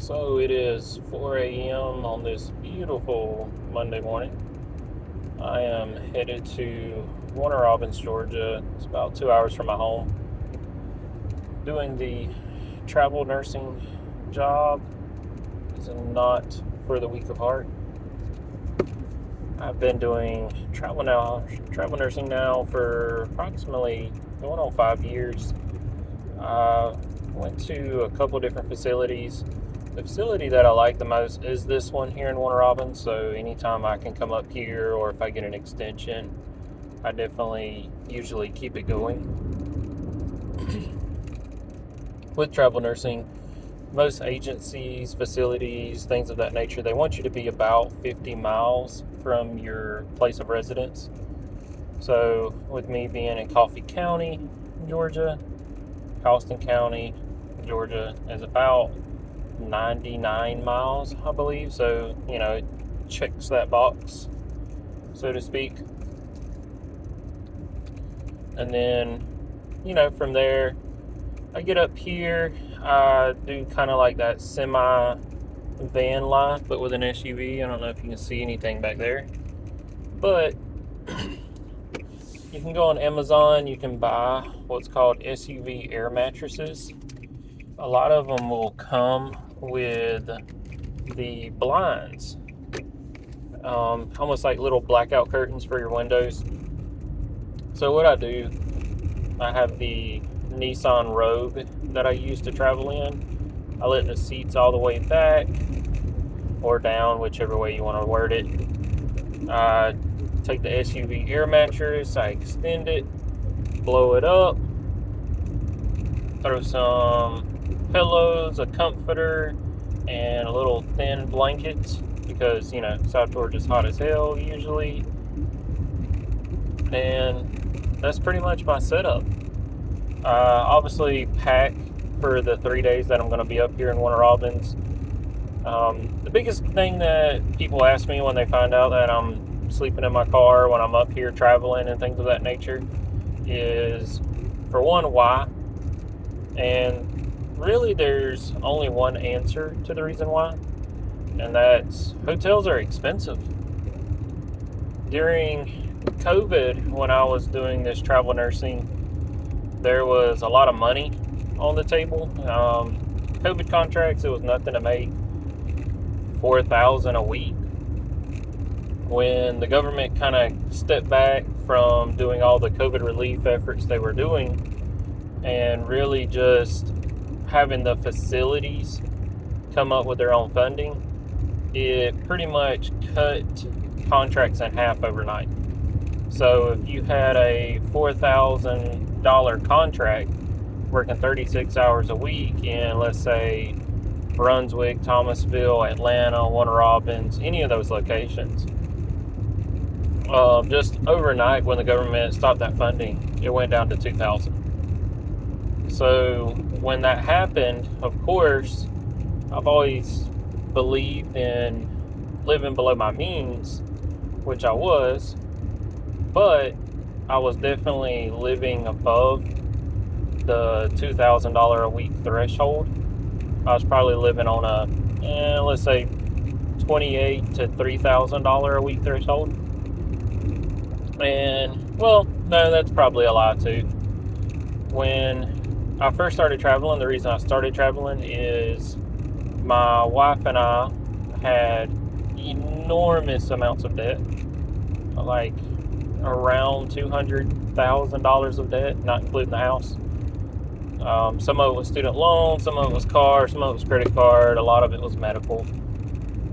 So it is 4 a.m. on this beautiful Monday morning. I am headed to Warner Robins, Georgia. It's about 2 hours from my home. Doing the travel nursing job is not for the weak of heart. I've been doing travel nursing now for approximately going on 5 years. I went to a couple different facilities. The facility that I like the most is this one here in Warner Robins. So anytime I can come up here, or if I get an extension, I definitely usually keep it going. With travel nursing, most agencies, facilities, things of that nature, they want you to be about 50 miles from your place of residence. So with me being in Coffee County, Georgia, Houston County, Georgia is about 99 miles, I believe. So, it checks that box, so to speak. And then, from there, I get up here. I do kind of like that semi van life, but with an SUV. I don't know if you can see anything back there. But you can go on Amazon. You can buy what's called SUV air mattresses. A lot of them will come with the blinds, almost like little blackout curtains for your windows. So what I do, I have the Nissan Rogue that I use to travel in. I let the seats all the way back or down, whichever way you want to word it. I take the SUV air mattress, I extend it, blow it up, throw some pillows, a comforter, and a little thin blanket because, South Georgia's hot as hell usually. And that's pretty much my setup. Obviously pack for the 3 days that I'm going to be up here in Warner Robins. The biggest thing that people ask me when they find out that I'm sleeping in my car when I'm up here traveling and things of that nature is, for one, why? And really there's only one answer to the reason why, and that's hotels are expensive. During COVID, when I was doing this travel nursing, there was a lot of money on the table. COVID contracts, it was nothing to make $4,000 a week. When the government kind of stepped back from doing all the COVID relief efforts they were doing and really just having the facilities come up with their own funding, it pretty much cut contracts in half overnight. So if you had a $4,000 contract working 36 hours a week in, let's say, Brunswick, Thomasville, Atlanta, Warner Robins, any of those locations, just overnight when the government stopped that funding, it went down to $2,000. So when that happened, of course, I've always believed in living below my means, which I was, but I was definitely living above the $2,000 a week threshold. I was probably living on a, let's say, $2,800 to $3,000 a week threshold. And, well, no, that's probably a lie too. When I first started traveling, the reason I started traveling is my wife and I had enormous amounts of debt, like around $200,000 of debt, not including the house. Some of it was student loan, some of it was car, some of it was credit card, a lot of it was medical.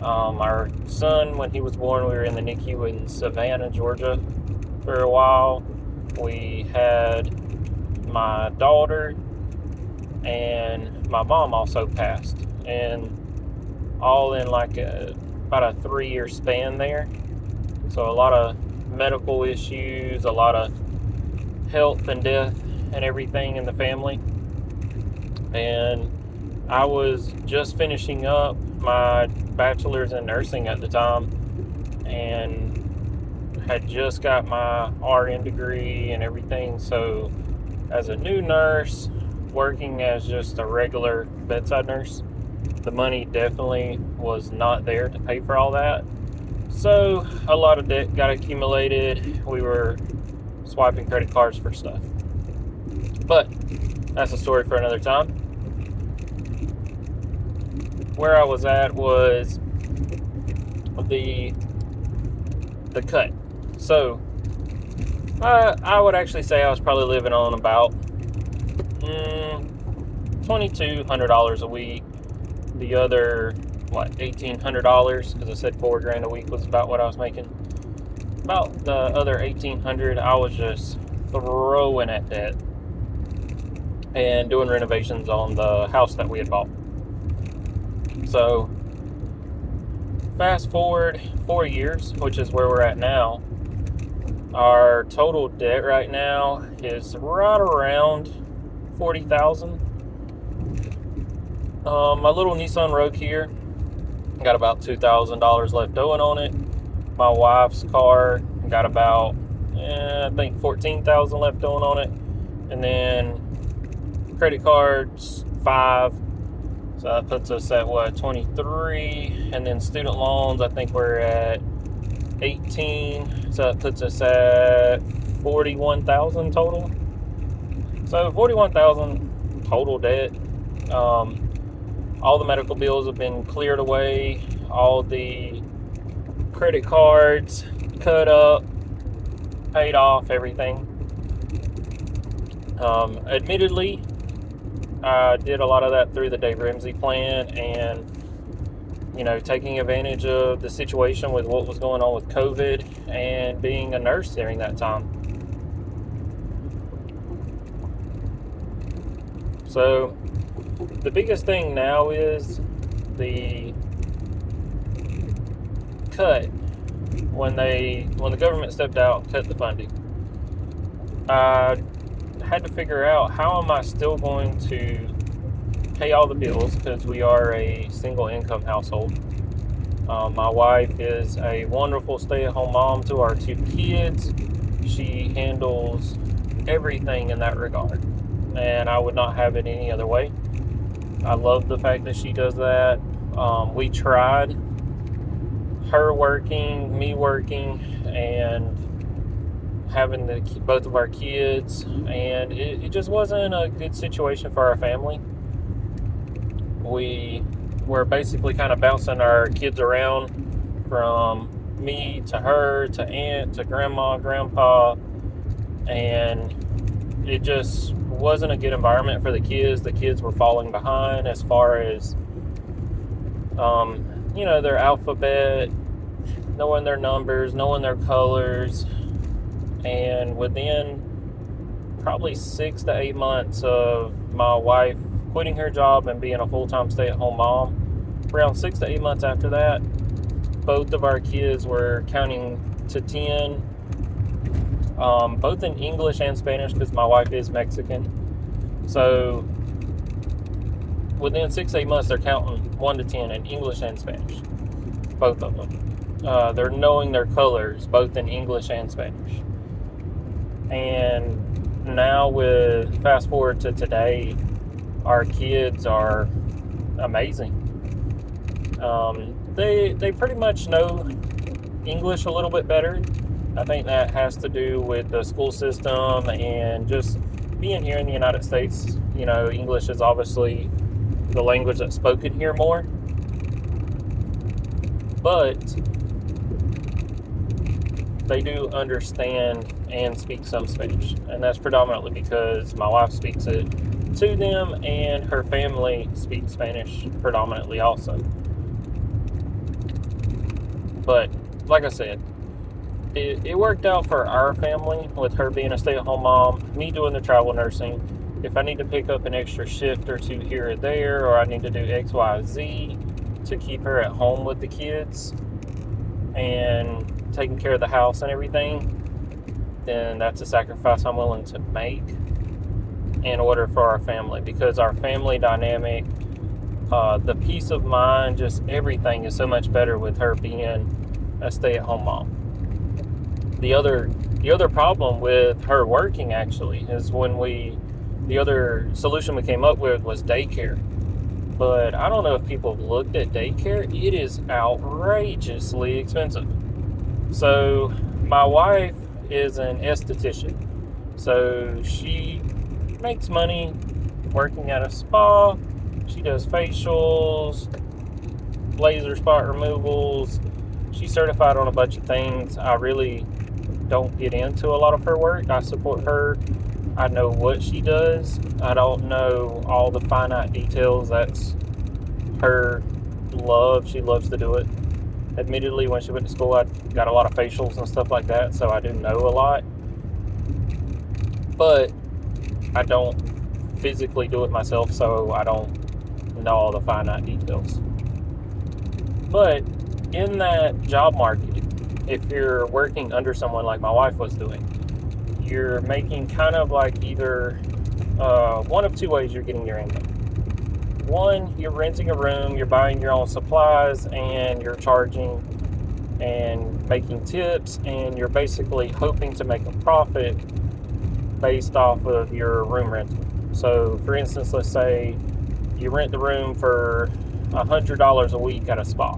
Our son, when he was born, we were in the NICU in Savannah, Georgia for a while. We had my daughter, and my mom also passed, and all in like about a 3-year span there. So a lot of medical issues, a lot of health and death and everything in the family. And I was just finishing up my bachelor's in nursing at the time, and had just got my RN degree and everything. So as a new nurse, working as just a regular bedside nurse, the money definitely was not there to pay for all that. So a lot of debt got accumulated. We were swiping credit cards for stuff. But that's a story for another time. Where I was at was the cut. So I would actually say I was probably living on about $2,200 a week. The other, $1,800, because I said $4,000 a week was about what I was making. About the other $1,800 I was just throwing at debt and doing renovations on the house that we had bought. So fast forward 4 years, which is where we're at now. Our total debt right now is right around $40,000. My little Nissan Rogue here got about $2,000 left owing on it. My wife's car got about, I think, $14,000 left owing on it. And then credit cards, 5. So that puts us at 23. And then student loans, I think we're at 18. So that puts us at 41,000 total. So 41,000 total debt. All the medical bills have been cleared away. All the credit cards cut up, paid off, everything. Admittedly, I did a lot of that through the Dave Ramsey plan and, taking advantage of the situation with what was going on with COVID and being a nurse during that time. So the biggest thing now is the cut when the government stepped out and cut the funding. I had to figure out, how am I still going to pay all the bills, because we are a single income household. My wife is a wonderful stay-at-home mom to our 2 kids. She handles everything in that regard, and I would not have it any other way. I love the fact that she does that. We tried her working, me working, and having both of our kids, and it just wasn't a good situation for our family. We were basically kind of bouncing our kids around from me to her to aunt to grandma, grandpa, and it just wasn't a good environment for the kids. The kids were falling behind as far as their alphabet, knowing their numbers, knowing their colors. And within probably 6 to 8 months of my wife quitting her job and being a full-time stay-at-home mom, around 6 to 8 months after that, both of our kids were counting to 10, both in English and Spanish, because my wife is Mexican. So within 6 to 8 months, they're counting 1 to 10 in English and Spanish, both of them. They're knowing their colors, both in English and Spanish. And now, with fast forward to today, our kids are amazing. They pretty much know English a little bit better. I think that has to do with the school system and just being here in the United States. English is obviously the language that's spoken here more. But they do understand and speak some Spanish. And that's predominantly because my wife speaks it to them, and her family speaks Spanish predominantly also. But like I said, it worked out for our family with her being a stay-at-home mom, me doing the travel nursing. If I need to pick up an extra shift or 2 here or there, or I need to do X, Y, Z to keep her at home with the kids and taking care of the house and everything, then that's a sacrifice I'm willing to make in order for our family, because our family dynamic, the peace of mind, just everything is so much better with her being a stay-at-home mom. The other problem with her working actually is the other solution we came up with was daycare. but I don't know if people have looked at daycare. It is outrageously expensive. So my wife is an esthetician. So she makes money working at a spa. She does facials, laser spot removals. She's certified on a bunch of things. I really don't get into a lot of her work. I support her. I know what she does. I don't know all the finite details. That's her love. She loves to do it. Admittedly, when she went to school, I got a lot of facials and stuff like that, so I do know a lot. But I don't physically do it myself, so I don't know all the finite details. But in that job market, if you're working under someone like my wife was doing, you're making kind of like either one of two ways you're getting your income. One, you're renting a room, you're buying your own supplies, and you're charging and making tips, and you're basically hoping to make a profit based off of your room rental. So, for instance, let's say you rent the room for $100 a week at a spa.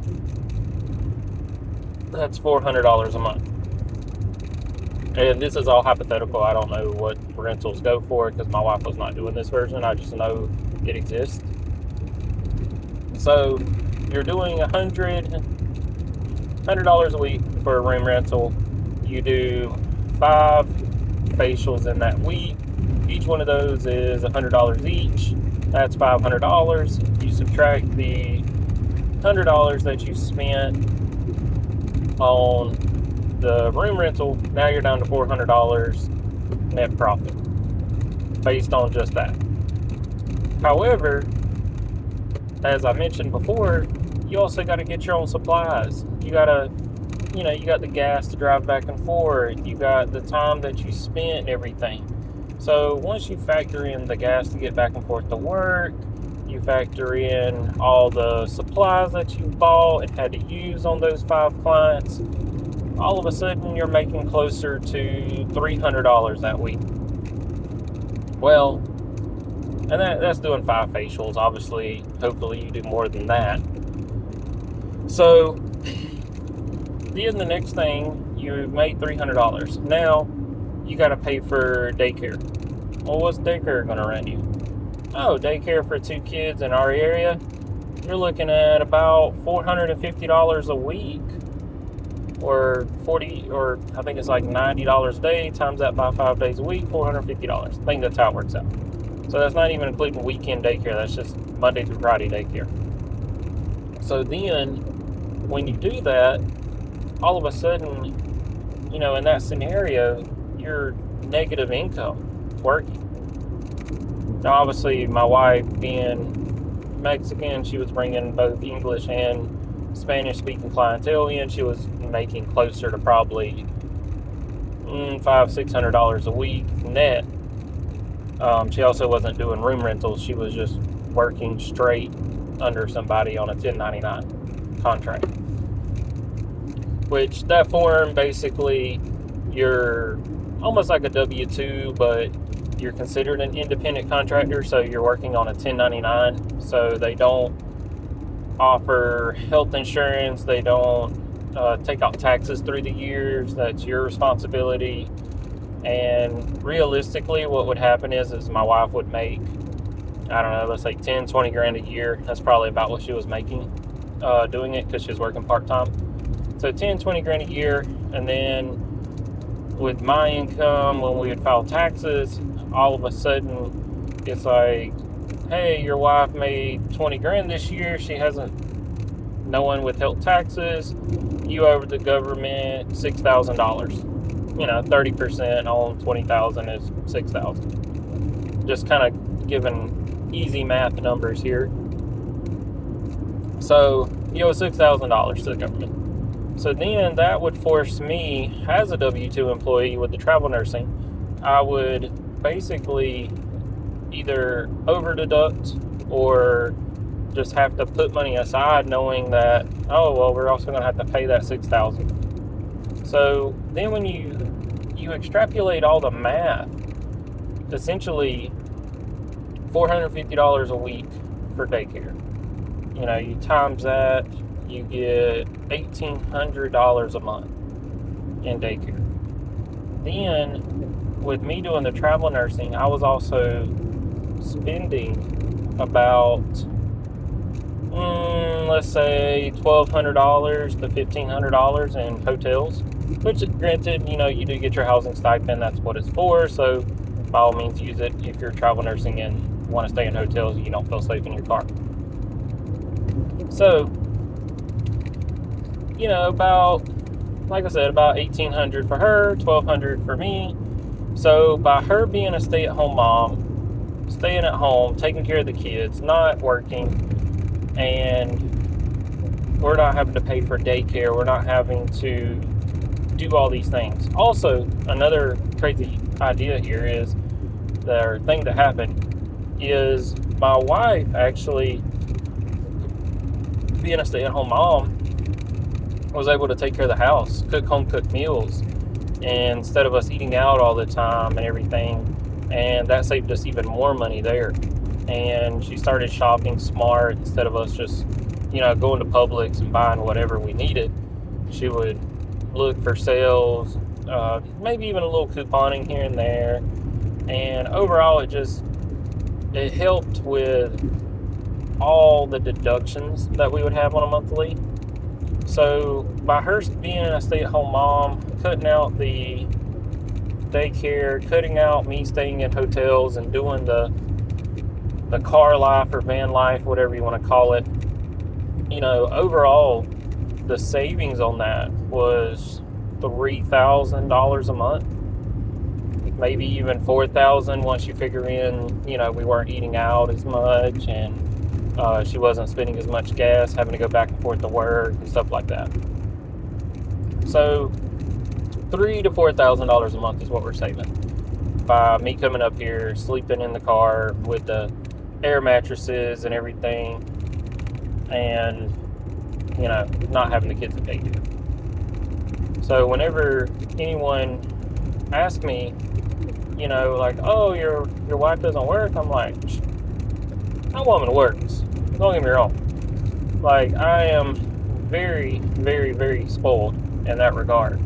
That's $400 a month. And this is all hypothetical. I don't know what rentals go for because my wife was not doing this version. I just know it exists. So you're doing $100 a week for a room rental. You do 5 facials in that week. Each one of those is $100 each. That's $500. You subtract the $100 that you spent on the room rental. Now you're down to $400 net profit based on just that. However, as I mentioned before, you also got to get your own supplies. You got to, you got the gas to drive back and forth. You got the time that you spent and everything. So once you factor in the gas to get back and forth to work, you factor in all the supplies that you bought and had to use on those 5 clients, all of a sudden you're making closer to $300 that week. Well, and that's doing 5 facials. Obviously, hopefully you do more than that. So then the next thing, you made $300. Now you got to pay for daycare. Well, what's daycare going to run you? Oh, daycare for 2 kids in our area, you're looking at about $450 a week, or I think it's like $90 a day, times that by 5 days a week, $450. I think that's how it works out. So that's not even including weekend daycare. That's just Monday through Friday daycare. So then, when you do that, all of a sudden, in that scenario, you're negative income working. Now, obviously, my wife being Mexican, she was bringing both English and Spanish-speaking clientele in. She was making closer to probably $500-$600 a week net. She also wasn't doing room rentals. She was just working straight under somebody on a 1099 contract. Which that form, basically, you're almost like a W-2, but you're considered an independent contractor, so you're working on a 1099. So they don't offer health insurance. They don't take out taxes through the years. That's your responsibility. And realistically, what would happen is my wife would make, I don't know, let's say 10, 20 grand a year. That's probably about what she was making doing it, because she was working part-time. So 10, 20 grand a year. And then with my income, when we would file taxes, all of a sudden it's like, hey, your wife made 20 grand this year. She hasn't, no one withheld taxes. You owe the government $6,000. 30% on 20,000 is 6,000. Just kind of giving easy math numbers here. So you owe $6,000 to the government. So then that would force me, as a W-2 employee with the travel nursing, I would basically either over-deduct or just have to put money aside, knowing that, we're also going to have to pay that $6,000. So then when you extrapolate all the math, essentially $450 a week for daycare. You times that, you get $1,800 a month in daycare. Then, with me doing the travel nursing, I was also spending about, let's say, $1,200 to $1,500 in hotels, which, granted, you do get your housing stipend. That's what it's for. So, by all means, use it if you're travel nursing and want to stay in hotels and you don't feel safe in your car. So, about, like I said, about $1,800 for her, $1,200 for me. So by her being a stay-at-home mom, staying at home, taking care of the kids, not working, and we're not having to pay for daycare, we're not having to do all these things. Also, another crazy idea here is, the thing that happened is my wife actually, being a stay-at-home mom, was able to take care of the house, cook home-cooked meals, and instead of us eating out all the time and everything, and that saved us even more money there. And she started shopping smart. Instead of us just, going to Publix and buying whatever we needed, she would look for sales, maybe even a little couponing here and there. And overall, it helped with all the deductions that we would have on a monthly. So by her being a stay-at-home mom, cutting out the daycare, cutting out me staying in hotels and doing the car life or van life, whatever you want to call it, overall, the savings on that was $3,000 a month, maybe even $4,000 once you figure in, we weren't eating out as much, and she wasn't spending as much gas, having to go back and forth to work and stuff like that. So $3,000 to $4,000 a month is what we're saving by me coming up here, sleeping in the car with the air mattresses and everything, and not having the kids at daycare. So whenever anyone asks me, like, oh, your wife doesn't work, I'm like, that woman works. Don't get me wrong. Like, I am very, very, very spoiled in that regard.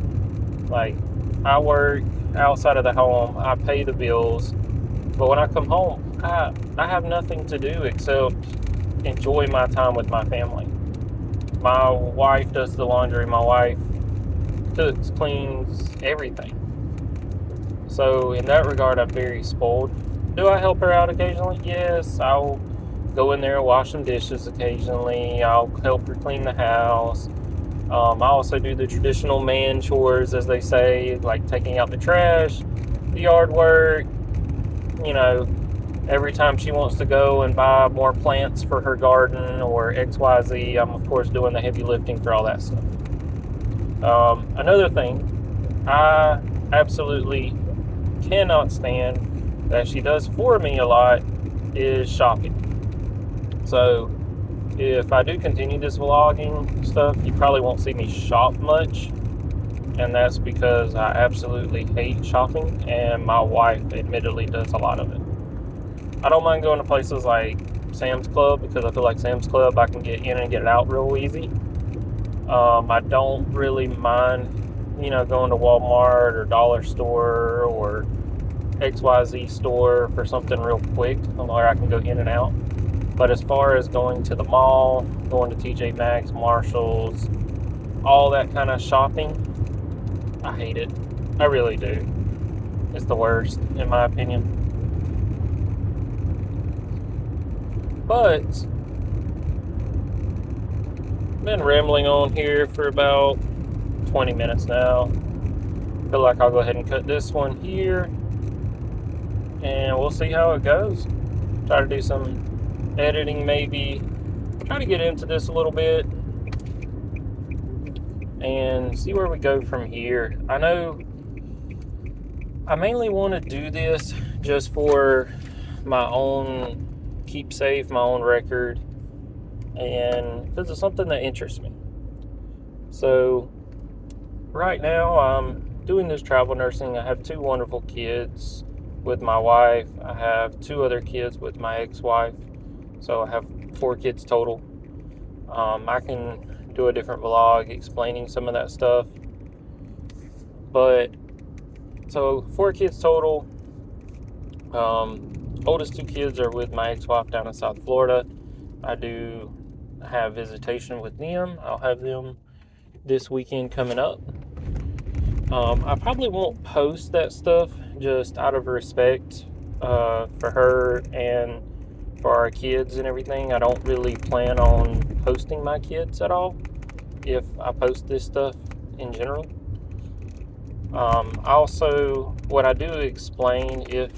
Like, I work outside of the home, I pay the bills, but when I come home, I have nothing to do except enjoy my time with my family. My wife does the laundry, my wife cooks, cleans, everything. So in that regard, I'm very spoiled. Do I help her out occasionally? Yes, I'll go in there and wash some dishes occasionally. I'll help her clean the house. I also do the traditional man chores, as they say, like taking out the trash, the yard work. Every time she wants to go and buy more plants for her garden or XYZ, I'm of course doing the heavy lifting for all that stuff. Another thing, I absolutely cannot stand that she does for me a lot is shopping. So if I do continue this vlogging stuff, you probably won't see me shop much, and that's because I absolutely hate shopping, and my wife admittedly does a lot of it. I don't mind going to places like Sam's Club, because I feel like Sam's Club, I can get in and get out real easy. I don't really mind, going to Walmart or Dollar Store or XYZ store for something real quick where I can go in and out. But as far as going to the mall, going to TJ Maxx, Marshalls, all that kind of shopping, I hate it. I really do. It's the worst, in my opinion. But I've been rambling on here for about 20 minutes now. Feel like I'll go ahead and cut this one here, and we'll see how it goes. Try to do some editing, maybe try to get into this a little bit and see where we go from here. I know I mainly want to do this just for my own keep safe, my own record, and because it's something that interests me. So right now I'm doing this travel nursing. I have 2 wonderful kids with my wife. I have 2 other kids with my ex-wife. So I have 4 kids total. I can do a different vlog explaining some of that stuff. But so 4 kids total. Oldest 2 kids are with my ex-wife down in South Florida. I do have visitation with them. I'll have them this weekend coming up. I probably won't post that stuff just out of respect for her and for our kids and everything. I don't really plan on posting my kids at all if I post this stuff in general. Also, what I do explain, if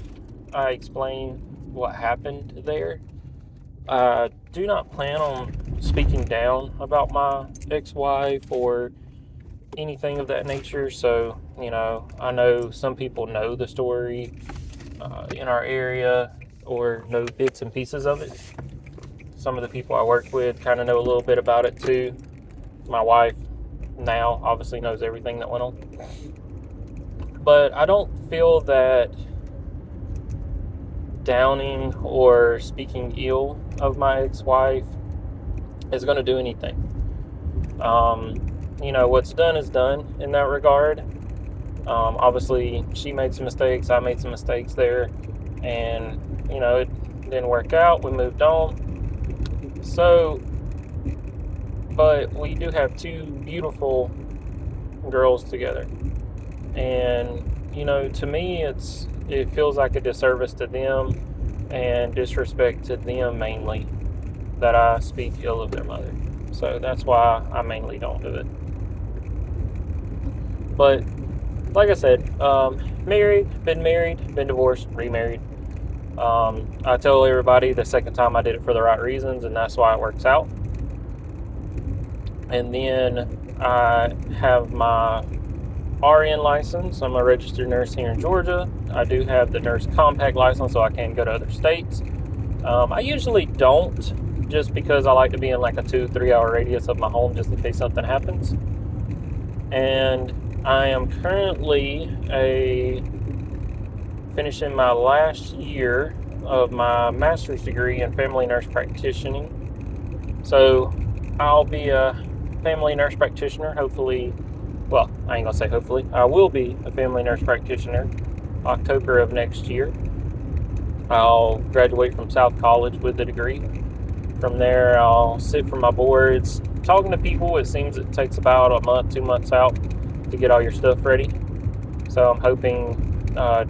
I explain what happened there, I do not plan on speaking down about my ex-wife or anything of that nature. So, I know some people know the story in our area or know bits and pieces of it. Some of the people I work with kind of know a little bit about it too. My wife now obviously knows everything that went on. But I don't feel that downing or speaking ill of my ex-wife is going to do anything. What's done is done in that regard. Obviously, she made some mistakes. I made some mistakes there. And, it didn't work out. We moved on. So, but we do have 2 beautiful girls together. And, to me, it feels like a disservice to them and disrespect to them mainly that I speak ill of their mother. So that's why I mainly don't do it. But like I said, been divorced, remarried. I tell everybody the second time I did it for the right reasons, and that's why it works out. And then I have my RN license. I'm a registered nurse here in Georgia. I do have the nurse compact license, so I can go to other states. I usually don't, just because I like to be in like a 2-3 hour radius of my home just in case something happens. And I am currently finishing my last year of my master's degree in family nurse practitioning. So I'll be a family nurse practitioner, hopefully. Well, I ain't gonna say hopefully. I will be a family nurse practitioner October of next year. I'll graduate from South College with the degree. From there, I'll sit for my boards. Talking to people, it seems it takes about a month, 2 months out to get all your stuff ready. So I'm hoping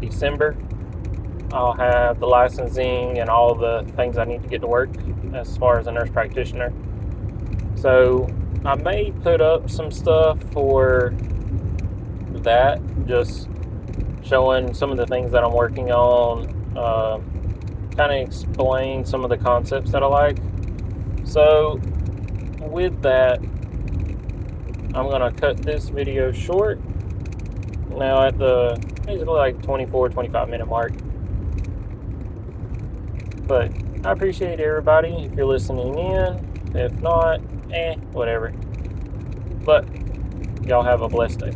December I'll have the licensing and all the things I need to get to work as far as a nurse practitioner. So I may put up some stuff for that, just showing some of the things that I'm working on, kind of explain some of the concepts that I like. So with that, I'm going to cut this video short now at the basically like 24-25 minute mark. But I appreciate everybody if you're listening in. If not, whatever. But y'all have a blessed day.